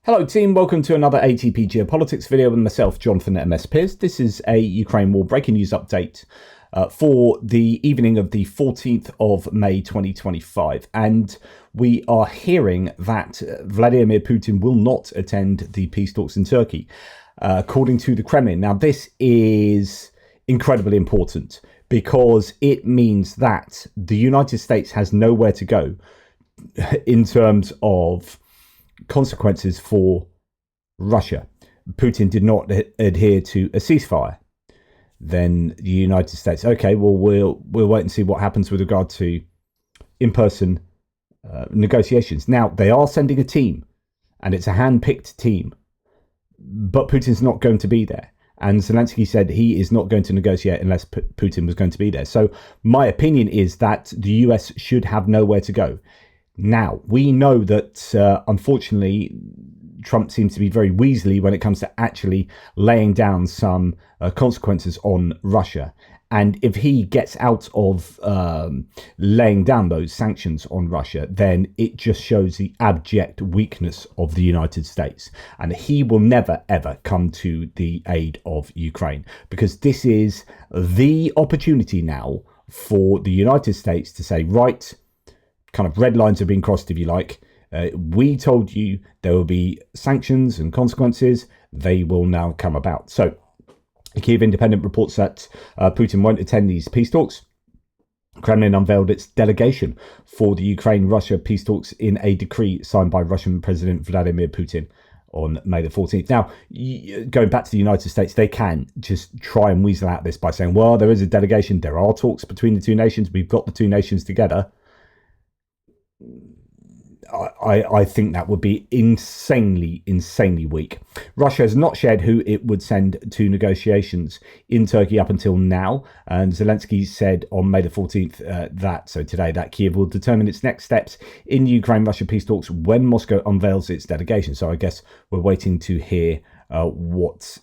Hello team, welcome to another ATP Geopolitics video with myself, Jonathan MS Pearce. This is a Ukraine war breaking news update for the evening of the 14th of May 2025. And we are hearing that Vladimir Putin will not attend the peace talks in Turkey, according to the Kremlin. Now, this is incredibly important because it means that the United States has nowhere to go in terms of consequences for Russia. Putin did not adhere to a ceasefire. Then the United States, okay, well, we'll wait and see what happens with regard to in-person negotiations. Now, they are sending a team, and it's a hand-picked team, but Putin's not going to be there. And Zelenskyy said he is not going to negotiate unless Putin was going to be there. So my opinion is that the US should have nowhere to go. Now, we know that, unfortunately, Trump seems to be very weaselly when it comes to actually laying down some consequences on Russia. And if he gets out of laying down those sanctions on Russia, then it just shows the abject weakness of the United States. And he will never, ever come to the aid of Ukraine, because this is the opportunity now for the United States to say, right, kind of red lines have been crossed, if you like. We told you there will be sanctions and consequences. They will now come about. So, the Kyiv Independent reports that Putin won't attend these peace talks. Kremlin unveiled its delegation for the Ukraine-Russia peace talks in a decree signed by Russian President Vladimir Putin on May the 14th. Now, going back to the United States, they can just try and weasel out this by saying, well, there is a delegation. There are talks between the two nations. We've got the two nations together. I think that would be insanely weak. Russia has not shared who it would send to negotiations in Turkey up until now. And Zelenskyy said on May the 14th today, that Kyiv will determine its next steps in Ukraine-Russia peace talks when Moscow unveils its delegation. So I guess we're waiting to hear what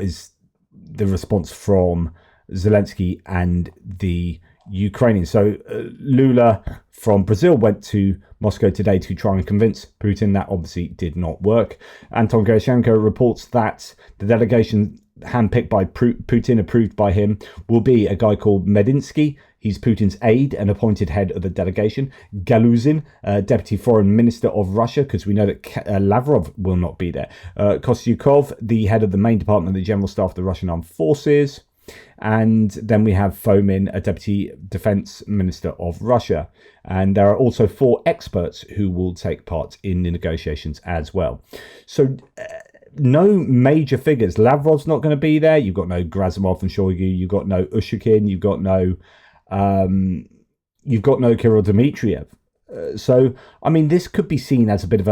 is the response from Zelenskyy and the Ukrainians. So Lula from Brazil went to Moscow today to try and convince Putin. That obviously did not work. Anton Gerashenko reports that the delegation handpicked by Putin, approved by him, will be a guy called Medinsky. He's Putin's aide and appointed head of the delegation. Galuzin, Deputy Foreign Minister of Russia, because we know that Lavrov will not be there. Kostyukov, the head of the main department of the General Staff of the Russian Armed Forces. And then we have Fomin, a Deputy Defense Minister of Russia. And there are also 4 experts who will take part in the negotiations as well. So no major figures. Lavrov's not going to be there. You've got no Gerasimov and Shoigu. You've got no Ushakin. You've got no Kirill Dmitriev. So I mean, this could be seen as a bit of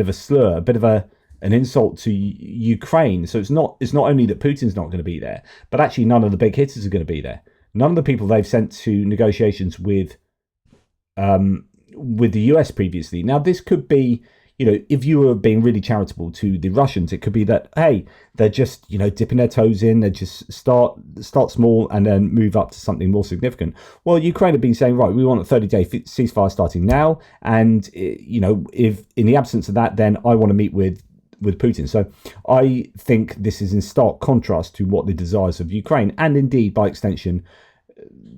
a slur, a bit of an insult to Ukraine. So it's not only that Putin's not going to be there, but actually none of the big hitters are going to be there. None of the people they've sent to negotiations with the US previously. Now, this could be, if you were being really charitable to the Russians, it could be that, hey, they're just, dipping their toes in. They just start small and then move up to something more significant. Well, Ukraine have been saying, right, we want a 30-day ceasefire starting now. And, if in the absence of that, then I want to meet with Putin. So I think this is in stark contrast to what the desires of Ukraine, and indeed by extension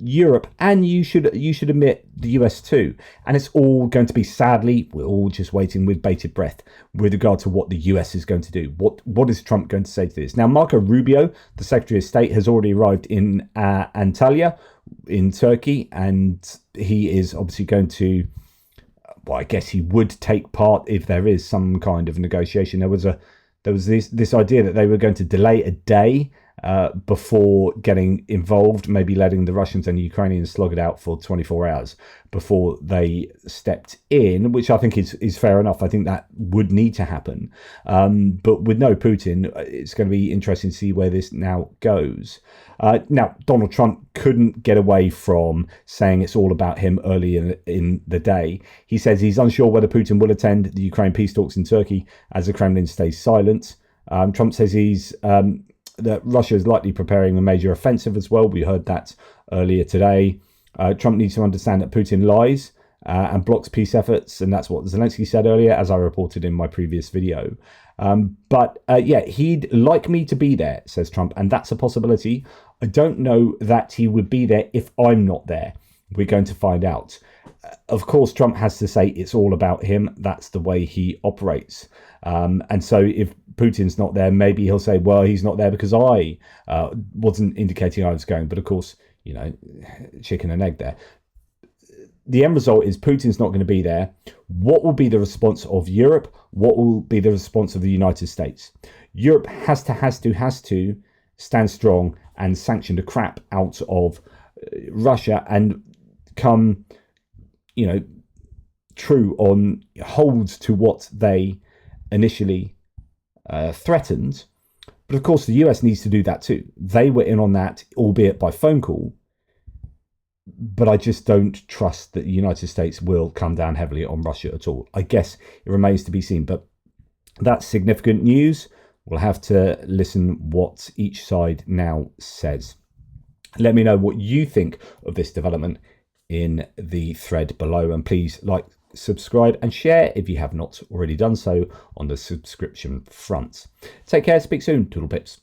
Europe, and you should admit the US too. And it's all going to be, sadly, we're all just waiting with bated breath with regard to what the US is going to do. What is Trump going to say to this? Now, Marco Rubio, the Secretary of State, has already arrived in Antalya in Turkey, and he is obviously going to, well, I guess he would take part if there is some kind of negotiation. There was this idea that they were going to delay a day before getting involved, maybe letting the Russians and Ukrainians slog it out for 24 hours before they stepped in, which I think is fair enough. I think that would need to happen. But with no Putin, it's going to be interesting to see where this now goes. Now, Donald Trump couldn't get away from saying it's all about him early in the day. He says he's unsure whether Putin will attend the Ukraine peace talks in Turkey as the Kremlin stays silent. Trump says that Russia is likely preparing a major offensive as well. We heard that earlier today. Trump needs to understand that Putin lies and blocks peace efforts. And that's what Zelenskyy said earlier, as I reported in my previous video. But he'd like me to be there, says Trump, and that's a possibility. I don't know that he would be there if I'm not there. We're going to find out. Of course, Trump has to say it's all about him. That's the way he operates. And so if Putin's not there, maybe he'll say, well, he's not there because I wasn't indicating I was going. But of course, you know, chicken and egg there. The end result is Putin's not going to be there. What will be the response of Europe? What will be the response of the United States? Europe has to stand strong and sanction the crap out of Russia and come, you know, true on, holds to what they initially threatened. But of course, the US needs to do that too. They were in on that, albeit by phone call. But I just don't trust that the United States will come down heavily on Russia at all. I guess it remains to be seen. But that's significant news. We'll have to listen what each side now says. Let me know what you think of this development in the thread below. And please like, subscribe and share if you have not already done so on the subscription front. Take care. Speak soon. Toodle pips.